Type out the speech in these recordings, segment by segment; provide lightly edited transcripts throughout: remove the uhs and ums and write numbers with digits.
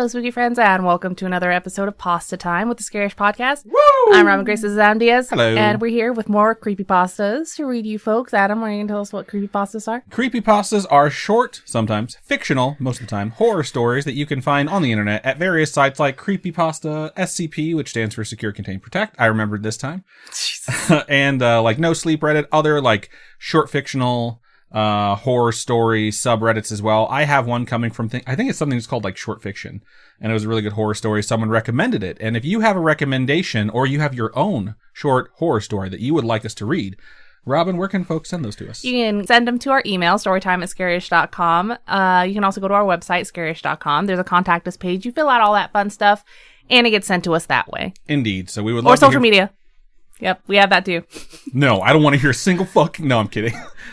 Hello, spooky friends, and welcome to another episode of Pastatime with the Scarish Podcast. Woo! I'm Robin Grace, this is Adam Diaz. Hello. And we're here with more creepypastas to read you folks. Adam, are you going to tell us what creepypastas are? Creepypastas are short, sometimes fictional, most of the time, horror stories that you can find on the internet at various sites like Creepypasta SCP, which stands for Secure, Contain, Protect. I remembered this time. And like No Sleep Reddit, other like short fictional horror story subreddits as well. I have one coming from I think it's something that's called like short fiction, and it was a really good horror story. Someone recommended it, and if you have a recommendation or you have your own short horror story that you would like us to read, Robin, where can folks send those to us? You can send them to our email, storytime@scarish.com. You can also go to our website, scarish.com. There's a contact us page. You fill out all that fun stuff, and it gets sent to us that way. Indeed. So we would love or social media. Yep, we have that too. No, I don't want to hear a single fucking... No, I'm kidding.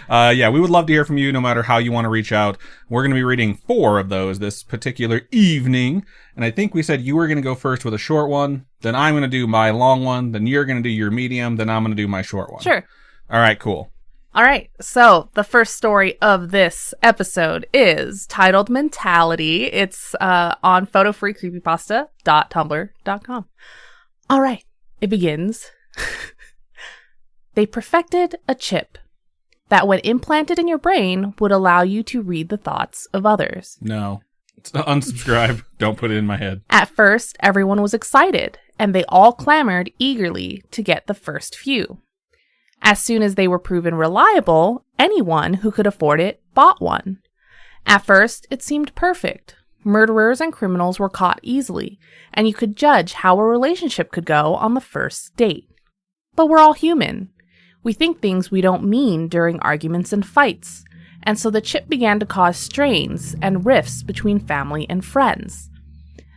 Yeah, we would love to hear from you no matter how you want to reach out. We're going to be reading 4 of those this particular evening. And I think we said you were going to go first with a short one. Then I'm going to do my long one. Then you're going to do your medium. Then I'm going to do my short one. Sure. All right, cool. All right, so the first story of this episode is titled Mentality. It's on photofreecreepypasta.tumblr.com. All right, it begins... They perfected a chip that when implanted in your brain would allow you to read the thoughts of others. No. Unsubscribe. Don't put it in my head. At first, everyone was excited, and they all clamored eagerly to get the first few. As soon as they were proven reliable, anyone who could afford it bought one. At first, it seemed perfect. Murderers and criminals were caught easily, and you could judge how a relationship could go on the first date. But we're all human. We think things we don't mean during arguments and fights, and so the chip began to cause strains and rifts between family and friends.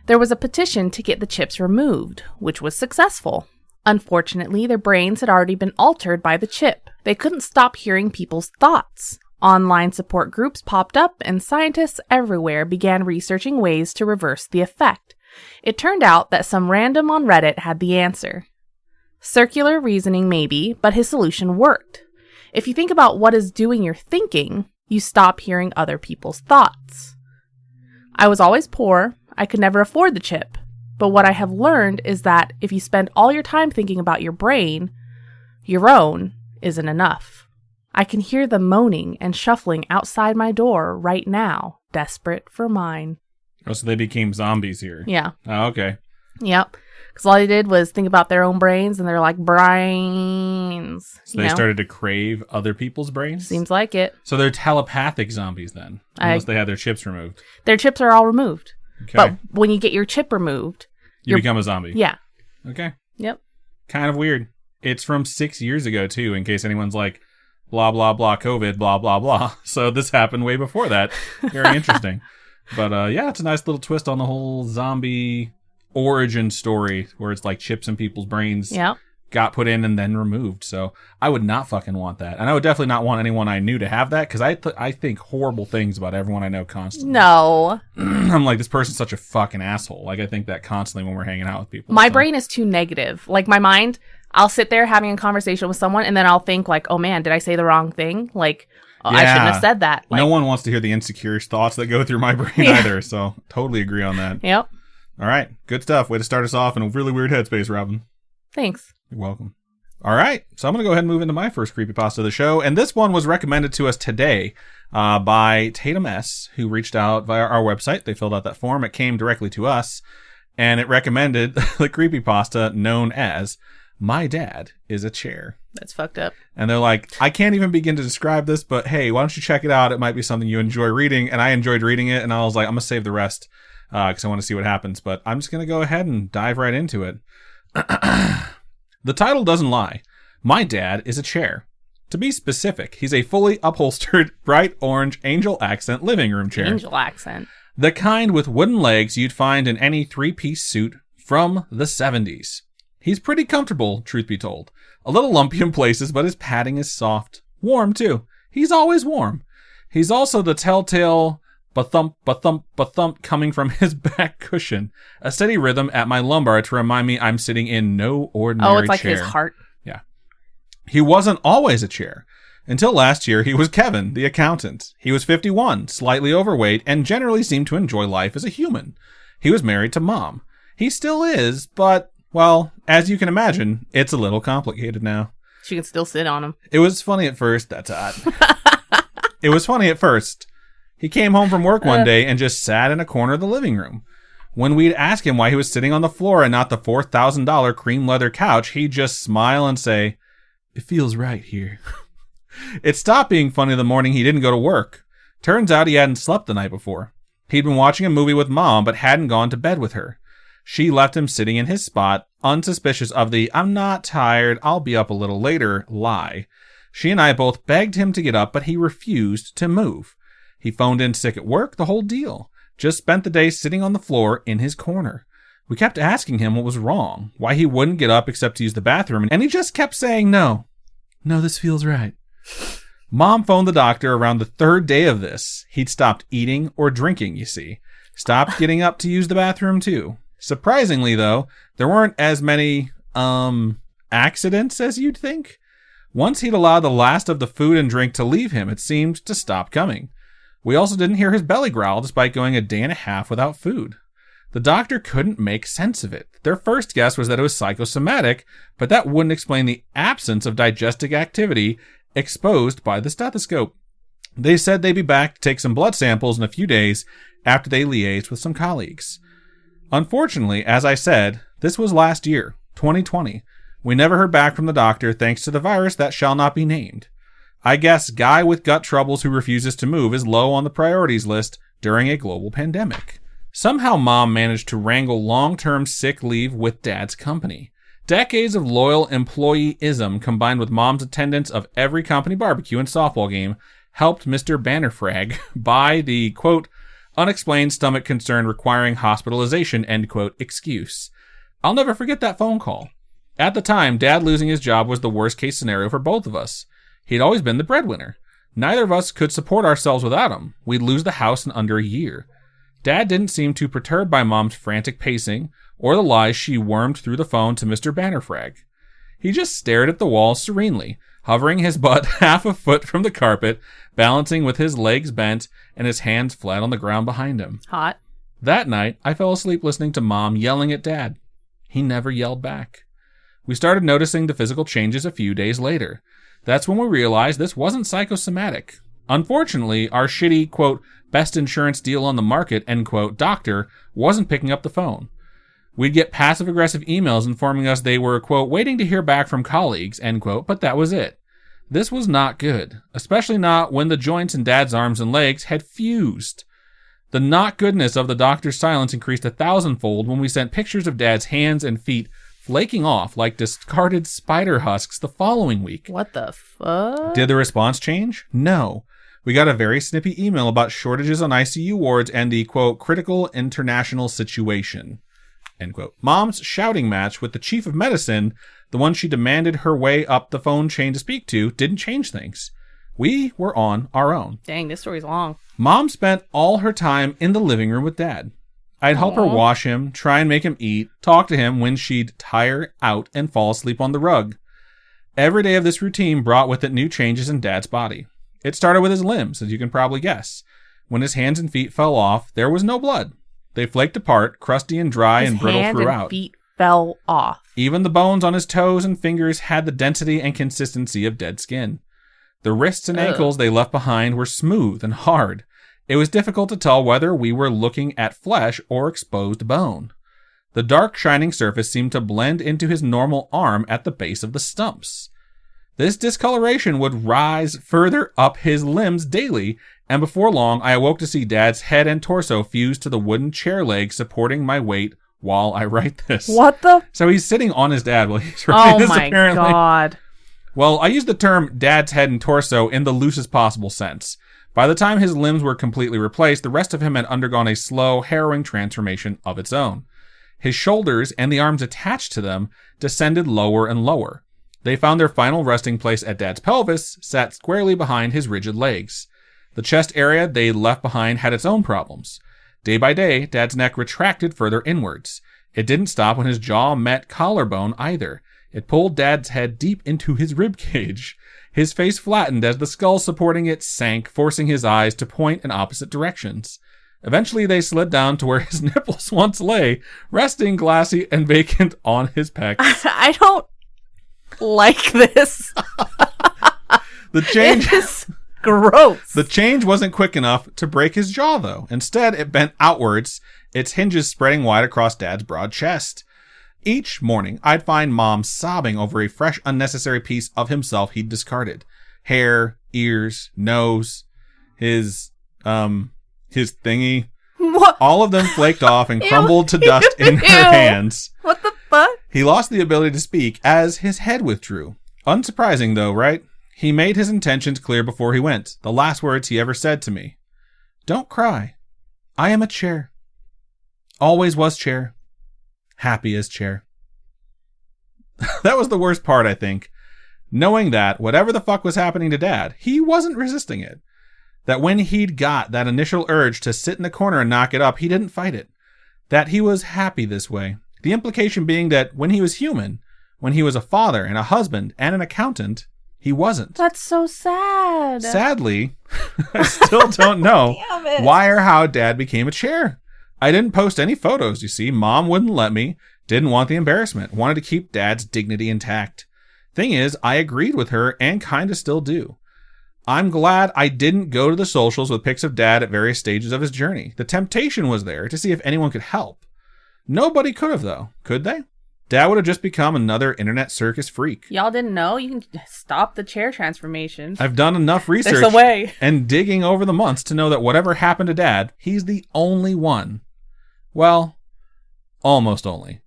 There was a petition to get the chips removed, which was successful. Unfortunately, their brains had already been altered by the chip. They couldn't stop hearing people's thoughts. Online support groups popped up, and scientists everywhere began researching ways to reverse the effect. It turned out that some random on Reddit had the answer. Circular reasoning maybe, but his solution worked. If you think about what is doing your thinking, you stop hearing other people's thoughts. I was always poor. I could never afford the chip. But what I have learned is that if you spend all your time thinking about your brain, your own isn't enough. I can hear them moaning and shuffling outside my door right now, desperate for mine. Oh, so they became zombies here. Yeah. Oh, okay. Yep. Because all they did was think about their own brains, and they're like, brains. So they started to crave other people's brains? Seems like it. So they're telepathic zombies then, unless they had their chips removed. Their chips are all removed. Okay. But when you get your chip removed... You become a zombie. Yeah. Okay. Yep. Kind of weird. It's from 6 years ago, too, in case anyone's like, blah, blah, blah, COVID, blah, blah, blah. So this happened way before that. Very interesting. But yeah, it's a nice little twist on the whole zombie... origin story where it's like chips in people's brains got put in and then removed. So I would not fucking want that. And I would definitely not want anyone I knew to have that, because I think horrible things about everyone I know constantly. No. I'm like, this person's such a fucking asshole. Like, I think that constantly when we're hanging out with people. My brain is too negative. Like, my mind, I'll sit there having a conversation with someone, and then I'll think like, oh man, did I say the wrong thing? Like, I shouldn't have said that. Like, no one wants to hear the insecure thoughts that go through my brain either. So totally agree on that. Yep. All right. Good stuff. Way to start us off in a really weird headspace, Robin. Thanks. You're welcome. All right. So I'm going to go ahead and move into my first creepypasta of the show. And this one was recommended to us today by Tatum S., who reached out via our website. They filled out that form. It came directly to us. And it recommended the creepypasta known as My Dad is a Chair. That's fucked up. And they're like, I can't even begin to describe this, but hey, why don't you check it out? It might be something you enjoy reading. And I enjoyed reading it. And I was like, I'm going to save the rest. Because I want to see what happens, but I'm just going to go ahead and dive right into it. The title doesn't lie. My dad is a chair. To be specific, he's a fully upholstered, bright orange angel accent living room chair. Angel accent. The kind with wooden legs you'd find in any 3-piece suit from the 70s. He's pretty comfortable, truth be told. A little lumpy in places, but his padding is soft. Warm, too. He's always warm. He's also the telltale... ba-thump, ba-thump, ba-thump coming from his back cushion. A steady rhythm at my lumbar to remind me I'm sitting in no ordinary chair. Oh, it's like his heart. Yeah. He wasn't always a chair. Until last year, he was Kevin, the accountant. He was 51, slightly overweight, and generally seemed to enjoy life as a human. He was married to Mom. He still is, but, well, as you can imagine, it's a little complicated now. She can still sit on him. It was funny at first. That's odd. It was funny at first. He came home from work one day and just sat in a corner of the living room. When we'd ask him why he was sitting on the floor and not the $4,000 cream leather couch, he'd just smile and say, "It feels right here." It stopped being funny the morning he didn't go to work. Turns out he hadn't slept the night before. He'd been watching a movie with Mom, but hadn't gone to bed with her. She left him sitting in his spot, unsuspicious of the "I'm not tired, I'll be up a little later" lie. She and I both begged him to get up, but he refused to move. He phoned in sick at work, the whole deal. Just spent the day sitting on the floor in his corner. We kept asking him what was wrong, why he wouldn't get up except to use the bathroom, and he just kept saying no. No, this feels right. Mom phoned the doctor around the third day of this. He'd stopped eating or drinking, you see. Stopped getting up to use the bathroom, too. Surprisingly, though, there weren't as many, accidents as you'd think. Once he'd allowed the last of the food and drink to leave him, it seemed to stop coming. We also didn't hear his belly growl despite going a day and a half without food. The doctor couldn't make sense of it. Their first guess was that it was psychosomatic, but that wouldn't explain the absence of digestive activity exposed by the stethoscope. They said they'd be back to take some blood samples in a few days after they liaised with some colleagues. Unfortunately, as I said, this was last year, 2020. We never heard back from the doctor thanks to the virus that shall not be named. I guess guy with gut troubles who refuses to move is low on the priorities list during a global pandemic. Somehow Mom managed to wrangle long-term sick leave with Dad's company. Decades of loyal employeeism combined with Mom's attendance of every company barbecue and softball game helped Mr. Bannerfrag buy the, quote, unexplained stomach concern requiring hospitalization, end quote, excuse. I'll never forget that phone call. At the time, Dad losing his job was the worst case scenario for both of us. He'd always been the breadwinner. Neither of us could support ourselves without him. We'd lose the house in under a year. Dad didn't seem too perturbed by Mom's frantic pacing or the lies she wormed through the phone to Mr. Bannerfrag. He just stared at the wall serenely, hovering his butt half a foot from the carpet, balancing with his legs bent and his hands flat on the ground behind him. Hot. That night, I fell asleep listening to Mom yelling at Dad. He never yelled back. We started noticing the physical changes a few days later. That's when we realized this wasn't psychosomatic. Unfortunately, our shitty, quote, best insurance deal on the market, end quote, doctor wasn't picking up the phone. We'd get passive-aggressive emails informing us they were, quote, waiting to hear back from colleagues, end quote, but that was it. This was not good, especially not when the joints in Dad's arms and legs had fused. The not goodness of the doctor's silence increased 1,000-fold when we sent pictures of Dad's hands and feet flaking off like discarded spider husks the following week. What the fuck? Did the response change? No. We got a very snippy email about shortages on ICU wards and the, quote, critical international situation, end quote. Mom's shouting match with the chief of medicine, the one she demanded her way up the phone chain to speak to, didn't change things. We were on our own. Dang, this story's long. Mom spent all her time in the living room with Dad. I'd help her wash him, try and make him eat, talk to him when she'd tire out and fall asleep on the rug. Every day of this routine brought with it new changes in Dad's body. It started with his limbs, as you can probably guess. When his hands and feet fell off, there was no blood. They flaked apart, crusty and dry and brittle throughout. His feet fell off. Even the bones on his toes and fingers had the density and consistency of dead skin. The wrists and ankles they left behind were smooth and hard. It was difficult to tell whether we were looking at flesh or exposed bone. The dark, shining surface seemed to blend into his normal arm at the base of the stumps. This discoloration would rise further up his limbs daily, and before long I awoke to see Dad's head and torso fused to the wooden chair leg supporting my weight while I write this. What the? So he's sitting on his dad while he's writing this, apparently. Oh my god. Well, I use the term Dad's head and torso in the loosest possible sense. By the time his limbs were completely replaced, the rest of him had undergone a slow, harrowing transformation of its own. His shoulders and the arms attached to them descended lower and lower. They found their final resting place at Dad's pelvis, sat squarely behind his rigid legs. The chest area they left behind had its own problems. Day by day, Dad's neck retracted further inwards. It didn't stop when his jaw met collarbone either. It pulled Dad's head deep into his rib cage. His face flattened as the skull supporting it sank, forcing his eyes to point in opposite directions. Eventually, they slid down to where his nipples once lay, resting glassy and vacant on his pecs. I don't like this. The change... It is gross. The change wasn't quick enough to break his jaw, though. Instead, it bent outwards, its hinges spreading wide across Dad's broad chest. Each morning, I'd find Mom sobbing over a fresh, unnecessary piece of himself he'd discarded. Hair, ears, nose, his thingy. What? All of them flaked off and crumbled to dust in her Ew. hands. What the fuck? He lost the ability to speak as his head withdrew. Unsurprising, though, right? He made his intentions clear before he went. The last words he ever said to me. Don't cry. I am a chair. Always was chair. Happy as chair. That was the worst part, I think. Knowing that, whatever the fuck was happening to Dad, he wasn't resisting it. That when he'd got that initial urge to sit in the corner and knock it up, he didn't fight it. That he was happy this way. The implication being that when he was human, when he was a father and a husband and an accountant, he wasn't. That's so sad. Sadly, I still don't know why or how Dad became a chair. I didn't post any photos, you see. Mom wouldn't let me. Didn't want the embarrassment. Wanted to keep Dad's dignity intact. Thing is, I agreed with her and kinda still do. I'm glad I didn't go to the socials with pics of Dad at various stages of his journey. The temptation was there to see if anyone could help. Nobody could have, though. Could they? Dad would have just become another internet circus freak. Y'all didn't know? You can stop the chair transformation. I've done enough research There's a way. And digging over the months to know that whatever happened to Dad, he's the only one. Well, almost only.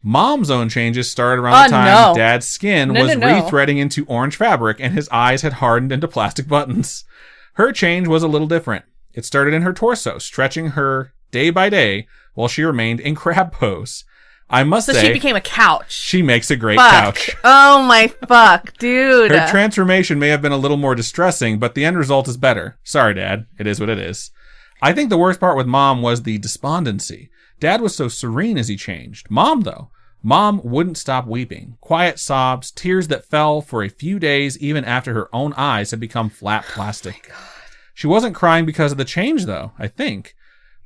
Mom's own changes started around the time Dad's skin was rethreading into orange fabric and his eyes had hardened into plastic buttons. Her change was a little different. It started in her torso, stretching her day by day while she remained in crab pose. I must say... So she became a couch. She makes a great couch. Oh my fuck, dude. Her transformation may have been a little more distressing, but the end result is better. Sorry, Dad. It is what it is. I think the worst part with Mom was the despondency. Dad was so serene as he changed. Mom, though. Mom wouldn't stop weeping. Quiet sobs, tears that fell for a few days even after her own eyes had become flat plastic. Oh my God. She wasn't crying because of the change, though, I think.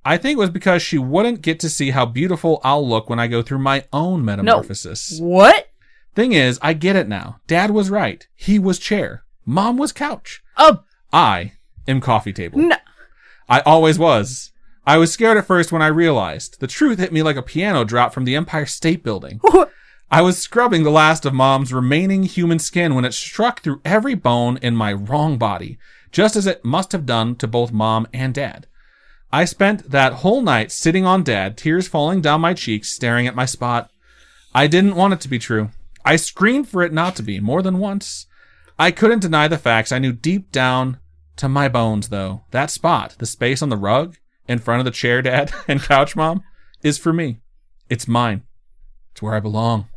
I think it was because she wouldn't get to see how beautiful I'll look when I go through my own metamorphosis. No. What? Thing is, I get it now. Dad was right. He was chair. Mom was couch. Oh. I am coffee table. No. I always was. I was scared at first when I realized. The truth hit me like a piano drop from the Empire State Building. I was scrubbing the last of Mom's remaining human skin when it struck through every bone in my wrong body, just as it must have done to both Mom and Dad. I spent that whole night sitting on Dad, tears falling down my cheeks, staring at my spot. I didn't want it to be true. I screamed for it not to be, more than once. I couldn't deny the facts. I knew deep down to my bones, though, that spot, the space on the rug, in front of the chair, Dad, and couch Mom, is for me. It's mine. It's where I belong.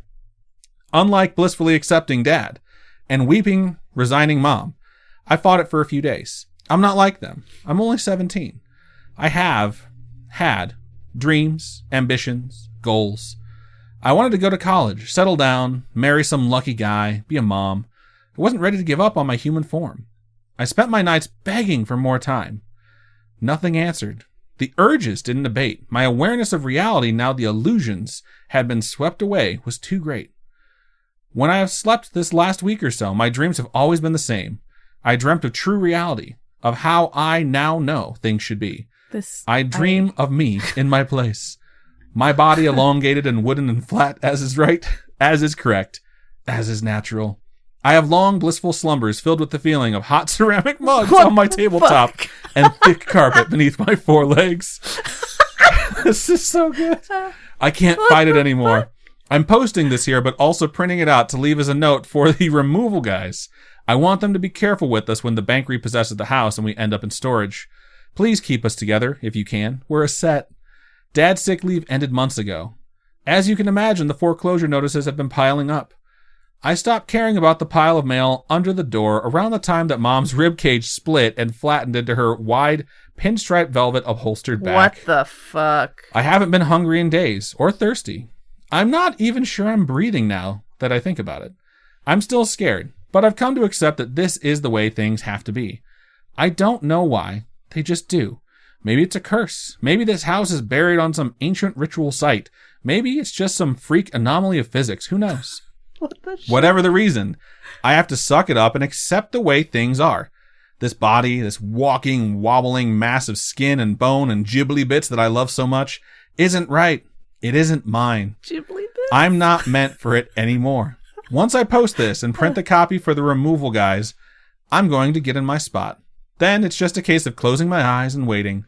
Unlike blissfully accepting Dad and weeping, resigning Mom, I fought it for a few days. I'm not like them. I'm only 17. I have had dreams, ambitions, goals. I wanted to go to college, settle down, marry some lucky guy, be a mom. I wasn't ready to give up on my human form. I spent my nights begging for more time. Nothing answered. The urges didn't abate. My awareness of reality, now the illusions had been swept away, was too great. When I have slept this last week or so, my dreams have always been the same. I dreamt of true reality, of how I now know things should be. I dream of me in my place. My body elongated and wooden and flat, as is right, as is correct, as is natural. I have long, blissful slumbers filled with the feeling of hot ceramic mugs on my tabletop and thick carpet beneath my forelegs. This is so good. I can't fight it anymore. I'm posting this here, but also printing it out to leave as a note for the removal guys. I want them to be careful with us when the bank repossesses the house and we end up in storage. Please keep us together, if you can. We're a set. Dad's sick leave ended months ago. As you can imagine, the foreclosure notices have been piling up. I stopped caring about the pile of mail under the door around the time that Mom's ribcage split and flattened into her wide pinstripe velvet upholstered back. What the fuck? I haven't been hungry in days, or thirsty. I'm not even sure I'm breathing now that I think about it. I'm still scared, but I've come to accept that this is the way things have to be. I don't know why. They just do. Maybe it's a curse. Maybe this house is buried on some ancient ritual site. Maybe it's just some freak anomaly of physics. Who knows? What the shit? Whatever the reason, I have to suck it up and accept the way things are. This body, this walking, wobbling mass of skin and bone and ghibli bits that I love so much, isn't right. It isn't mine. Ghibli bits? I'm not meant for it anymore. Once I post this and print the copy for the removal guys, I'm going to get in my spot. Then it's just a case of closing my eyes and waiting.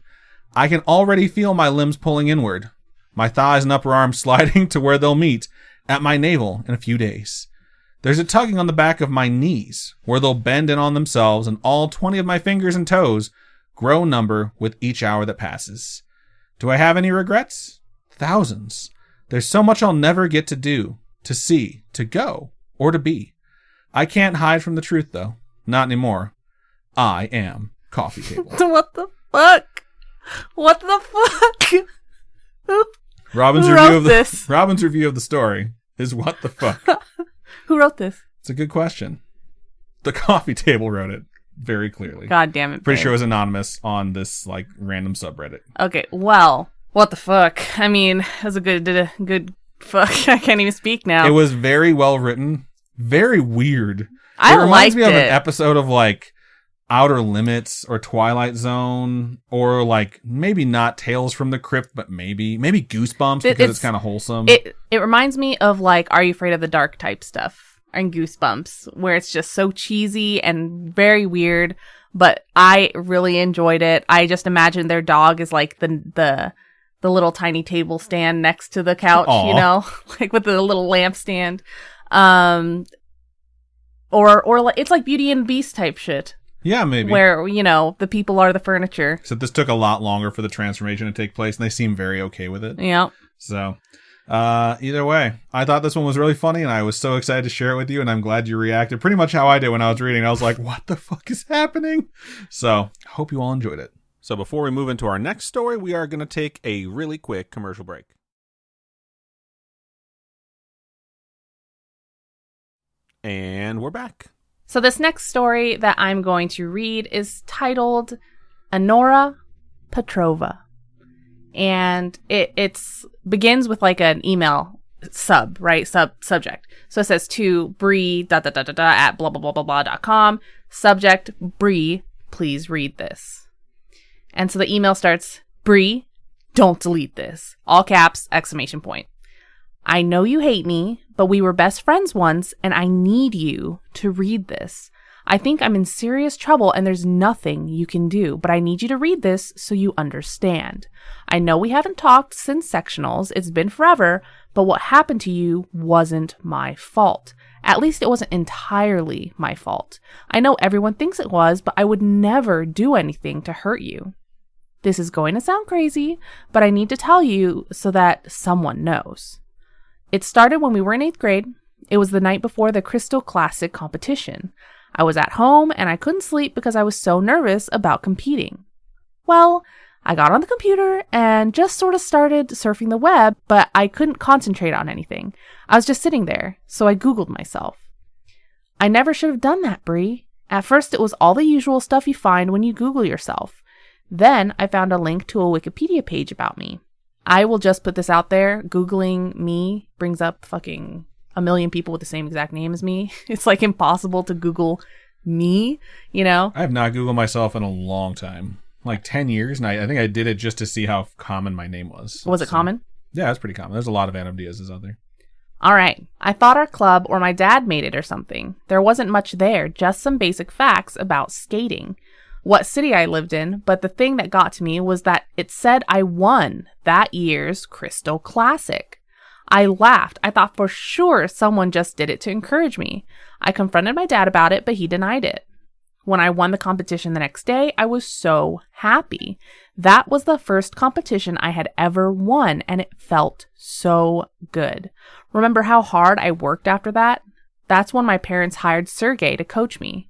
I can already feel my limbs pulling inward, my thighs and upper arms sliding to where they'll meet at my navel in a few days. There's a tugging on the back of my knees where they'll bend in on themselves, and all 20 of my fingers and toes grow number with each hour that passes. Do I have any regrets? Thousands. There's so much I'll never get to do, to see, to go, or to be. I can't hide from the truth, though. Not anymore. I am Coffee Table. What the fuck? What the fuck? Robin's Who review wrote of the this? Robin's review of the story is what the fuck. Who wrote this? It's a good question. The Coffee Table wrote it very clearly. God damn it. Pretty babe. sure it was anonymous on this like random subreddit. Okay, well, what the fuck? I mean, it was a good fuck. I can't even speak now. It was very well written, very weird. I It reminds liked me of an it. episode of like Outer Limits or Twilight Zone, or like maybe not Tales from the Crypt, but maybe Goosebumps because it's kind of wholesome. It reminds me of like Are You Afraid of the Dark type stuff and Goosebumps, where it's just so cheesy and very weird, but I really enjoyed it. I just imagine their dog is like the little tiny table stand next to the couch, Aw. you know, like with the little lampstand. Or like, it's like Beauty and the Beast type shit. Yeah, maybe. Where, you know, the people are the furniture. So this took a lot longer for the transformation to take place, and they seem very okay with it. Yeah. So, either way, I thought this one was really funny, and I was so excited to share it with you, and I'm glad you reacted pretty much how I did when I was reading. I was like, what the fuck is happening? So, I hope you all enjoyed it. So before we move into our next story, we are going to take a really quick commercial break. And we're back. So this next story that I'm going to read is titled Anora Petrova. And it's begins with like an email subject. So it says to Bree at blah blah blah blah blah.com. Subject, Bree, please read this. And so the email starts, Bree, don't delete this. All caps, exclamation point. I know you hate me, but we were best friends once, and I need you to read this. I think I'm in serious trouble, and there's nothing you can do, but I need you to read this so you understand. I know we haven't talked since sectionals. It's been forever, but what happened to you wasn't my fault. At least it wasn't entirely my fault. I know everyone thinks it was, but I would never do anything to hurt you. This is going to sound crazy, but I need to tell you so that someone knows. It started when we were in 8th grade. It was the night before the Crystal Classic competition. I was at home and I couldn't sleep because I was so nervous about competing. Well, I got on the computer and just sort of started surfing the web, but I couldn't concentrate on anything. I was just sitting there, so I Googled myself. I never should have done that, Bree. At first, it was all the usual stuff you find when you Google yourself. Then I found a link to a Wikipedia page about me. I will just put this out there. Googling me brings up fucking a million people with the same exact name as me. It's like impossible to Google me, you know? I have not Googled myself in a long time. Like 10 years, and I think I did it just to see how common my name was. Was it common? Yeah, it's pretty common. There's a lot of Adam Diaz's out there. All right. I thought our club or my dad made it or something. There wasn't much there, just some basic facts about skating. What city I lived in, but the thing that got to me was that it said I won that year's Crystal Classic. I laughed. I thought for sure someone just did it to encourage me. I confronted my dad about it, but he denied it. When I won the competition the next day, I was so happy. That was the first competition I had ever won, and it felt so good. Remember how hard I worked after that? That's when my parents hired Sergey to coach me.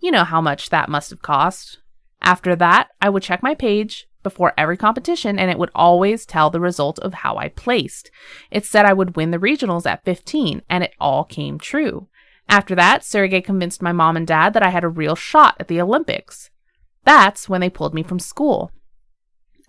You know how much that must have cost. After that, I would check my page before every competition, and it would always tell the result of how I placed. It said I would win the regionals at 15, and it all came true. After that, Sergey convinced my mom and dad that I had a real shot at the Olympics. That's when they pulled me from school.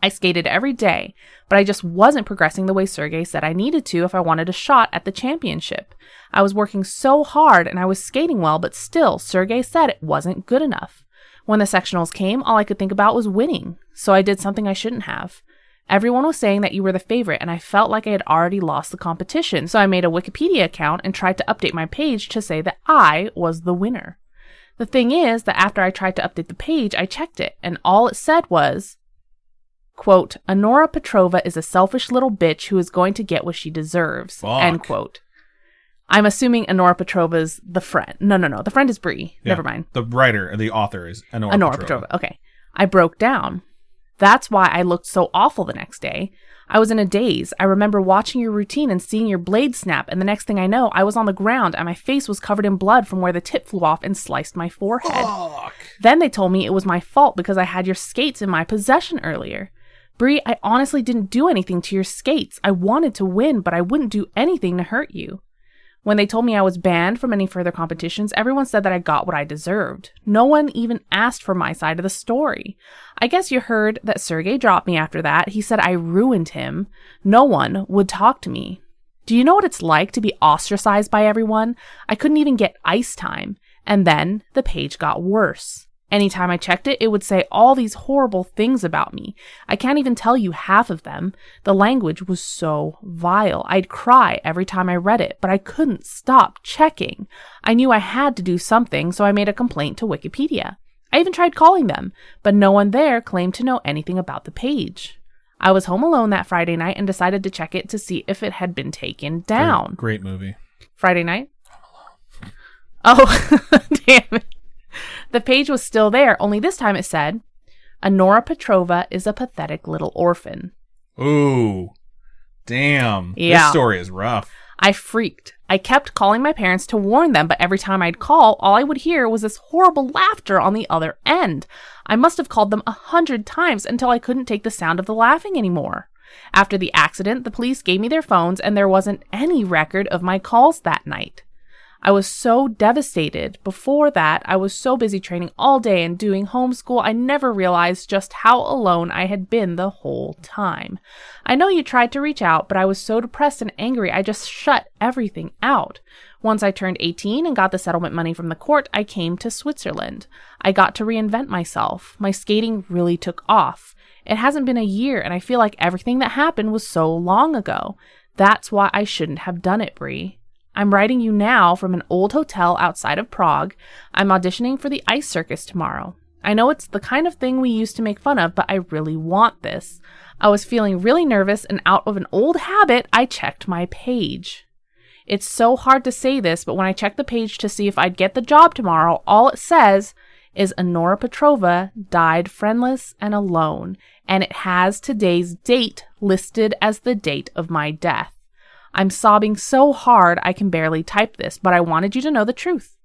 I skated every day, but I just wasn't progressing the way Sergey said I needed to if I wanted a shot at the championship. I was working so hard and I was skating well, but still, Sergey said it wasn't good enough. When the sectionals came, all I could think about was winning, so I did something I shouldn't have. Everyone was saying that you were the favorite, and I felt like I had already lost the competition, so I made a Wikipedia account and tried to update my page to say that I was the winner. The thing is that after I tried to update the page, I checked it, and all it said was, quote, Anora Petrova is a selfish little bitch who is going to get what she deserves, Fuck. End quote. I'm assuming Anora Petrova's the friend. No. The friend is Bree. Yeah. Never mind. The writer, the author is Anora Petrova. Okay. I broke down. That's why I looked so awful the next day. I was in a daze. I remember watching your routine and seeing your blade snap, and the next thing I know, I was on the ground and my face was covered in blood from where the tip flew off and sliced my forehead. Fuck. Then they told me it was my fault because I had your skates in my possession earlier. Bree, I honestly didn't do anything to your skates. I wanted to win, but I wouldn't do anything to hurt you. When they told me I was banned from any further competitions, everyone said that I got what I deserved. No one even asked for my side of the story. I guess you heard that Sergey dropped me after that. He said I ruined him. No one would talk to me. Do you know what it's like to be ostracized by everyone? I couldn't even get ice time. And then the page got worse. Anytime I checked it, it would say all these horrible things about me. I can't even tell you half of them. The language was so vile. I'd cry every time I read it, but I couldn't stop checking. I knew I had to do something, so I made a complaint to Wikipedia. I even tried calling them, but no one there claimed to know anything about the page. I was home alone that Friday night and decided to check it to see if it had been taken down. Great movie. Friday night? Oh, damn it. The page was still there, only this time it said, Anora Petrova is a pathetic little orphan. Ooh. Damn. Yeah. This story is rough. I freaked. I kept calling my parents to warn them, but every time I'd call, all I would hear was this horrible laughter on the other end. I must have called them 100 times until I couldn't take the sound of the laughing anymore. After the accident, the police gave me their phones and there wasn't any record of my calls that night. I was so devastated. Before that, I was so busy training all day and doing homeschool, I never realized just how alone I had been the whole time. I know you tried to reach out, but I was so depressed and angry, I just shut everything out. Once I turned 18 and got the settlement money from the court, I came to Switzerland. I got to reinvent myself. My skating really took off. It hasn't been a year, and I feel like everything that happened was so long ago. That's why I shouldn't have done it, Bree. I'm writing you now from an old hotel outside of Prague. I'm auditioning for the ice circus tomorrow. I know it's the kind of thing we used to make fun of, but I really want this. I was feeling really nervous, and out of an old habit, I checked my page. It's so hard to say this, but when I checked the page to see if I'd get the job tomorrow, all it says is Anora Petrova died friendless and alone, and it has today's date listed as the date of my death. I'm sobbing so hard I can barely type this, but I wanted you to know the truth.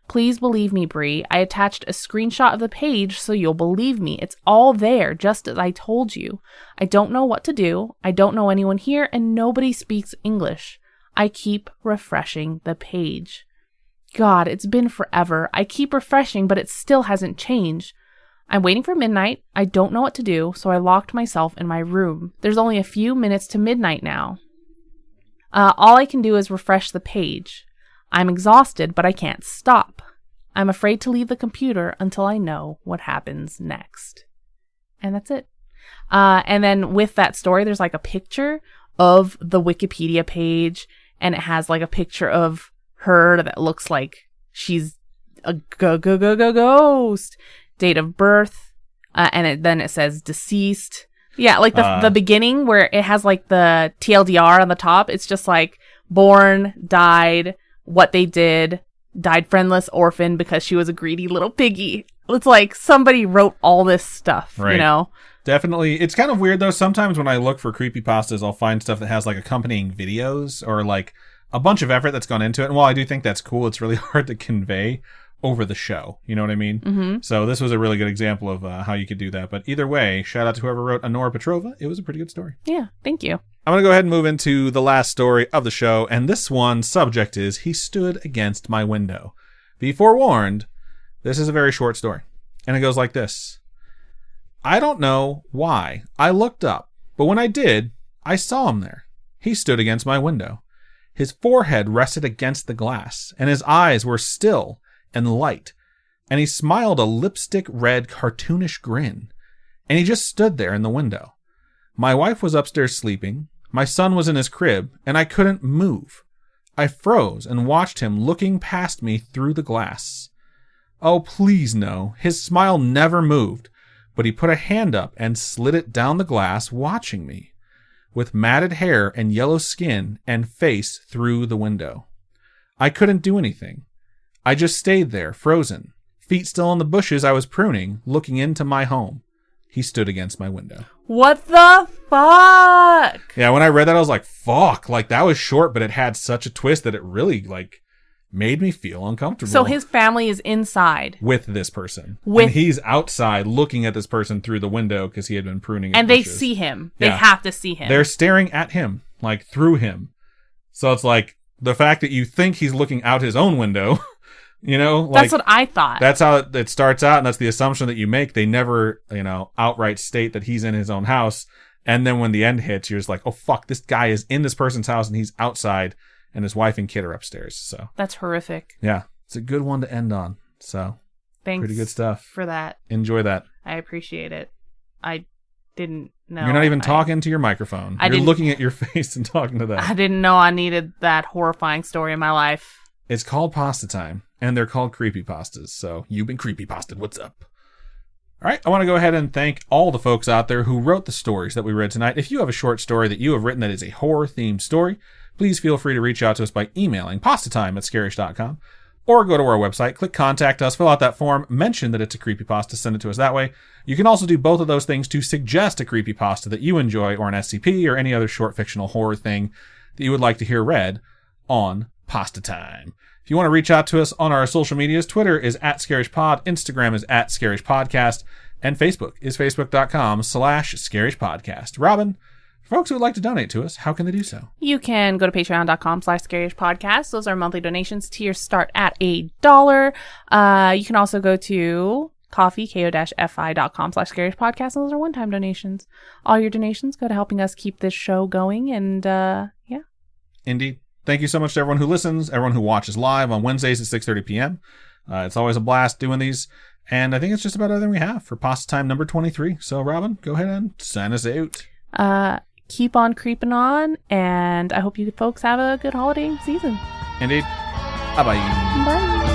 Please believe me, Bree. I attached a screenshot of the page so you'll believe me. It's all there, just as I told you. I don't know what to do. I don't know anyone here, and nobody speaks English. I keep refreshing the page. God, it's been forever. I keep refreshing, but it still hasn't changed. I'm waiting for midnight. I don't know what to do, so I locked myself in my room. There's only a few minutes to midnight now. All I can do is refresh the page. I'm exhausted, but I can't stop. I'm afraid to leave the computer until I know what happens next. And that's it. And then with that story, there's like a picture of the Wikipedia page, and it has like a picture of her that looks like she's a ghost. Date of birth, and then it says deceased. Yeah, like the beginning where it has like the TLDR on the top. It's just like born, died, what they did, died friendless, orphan because she was a greedy little piggy. It's like somebody wrote all this stuff, right. You know? Definitely. It's kind of weird though. Sometimes when I look for creepypastas, I'll find stuff that has like accompanying videos or like a bunch of effort that's gone into it. And while I do think that's cool, it's really hard to convey over the show. You know what I mean? Mm-hmm. So this was a really good example of how you could do that. But either way, shout out to whoever wrote Anora Petrova. It was a pretty good story. Yeah, thank you. I'm going to go ahead and move into the last story of the show. And this one's subject is, he stood against my window. Be forewarned, this is a very short story. And it goes like this. I don't know why. I looked up, but when I did, I saw him there. He stood against my window. His forehead rested against the glass, and his eyes were still and light, and he smiled a lipstick red cartoonish grin, and he just stood there in the window. My wife was upstairs sleeping, my son was in his crib, and I couldn't move. I froze and watched him looking past me through the glass. Oh, please no, his smile never moved, but he put a hand up and slid it down the glass, watching me, with matted hair and yellow skin and face through the window. I couldn't do anything. I just stayed there, frozen, feet still in the bushes I was pruning, looking into my home. He stood against my window. What the fuck? Yeah, when I read that, I was like, fuck. Like, that was short, but it had such a twist that it really, like, made me feel uncomfortable. So his family is inside. With this person. And he's outside looking at this person through the window because he had been pruning his And bushes. they see him. They have to see him. They're staring at him, like, through him. So it's like, the fact that you think he's looking out his own window, you know? Like, that's what I thought. That's how it starts out, and that's the assumption that you make. They never, outright state that he's in his own house. And then when the end hits, you're just like, oh, fuck, this guy is in this person's house, and he's outside. And his wife and kid are upstairs. So that's horrific. Yeah, it's a good one to end on. So thanks, pretty good stuff for that. Enjoy that. I appreciate it. I didn't know. You're not even talking to your microphone. You're looking at your face and talking to that. I didn't know I needed that horrifying story in my life. It's called Pastatime, and they're called creepypastas. So you've been creepypasted. What's up? All right, I want to go ahead and thank all the folks out there who wrote the stories that we read tonight. If you have a short story that you have written that is a horror-themed story, please feel free to reach out to us by emailing pastatime@scarish.com, or go to our website, click Contact Us, fill out that form, mention that it's a creepypasta, send it to us that way. You can also do both of those things to suggest a creepypasta that you enjoy, or an SCP, or any other short fictional horror thing that you would like to hear read on Pastatime. If you want to reach out to us on our social medias, Twitter is @ScarishPod, Instagram is @ScarishPodcast, and Facebook is facebook.com/ScarishPodcast. Robin, for folks who would like to donate to us, how can they do so? You can go to patreon.com/ScarishPodcast. Those are monthly donations. Tiers start at $1. You can also go to ko-fi.com/ScarishPodcast. Those are one-time donations. All your donations go to helping us keep this show going, and yeah. Indeed. Thank you so much to everyone who listens, everyone who watches live on Wednesdays at 6:30 p.m. It's always a blast doing these. And I think it's just about everything we have for Pastatime number 23. So, Robin, go ahead and sign us out. Keep on creeping on, and I hope you folks have a good holiday season. Indeed. Bye-bye. Bye.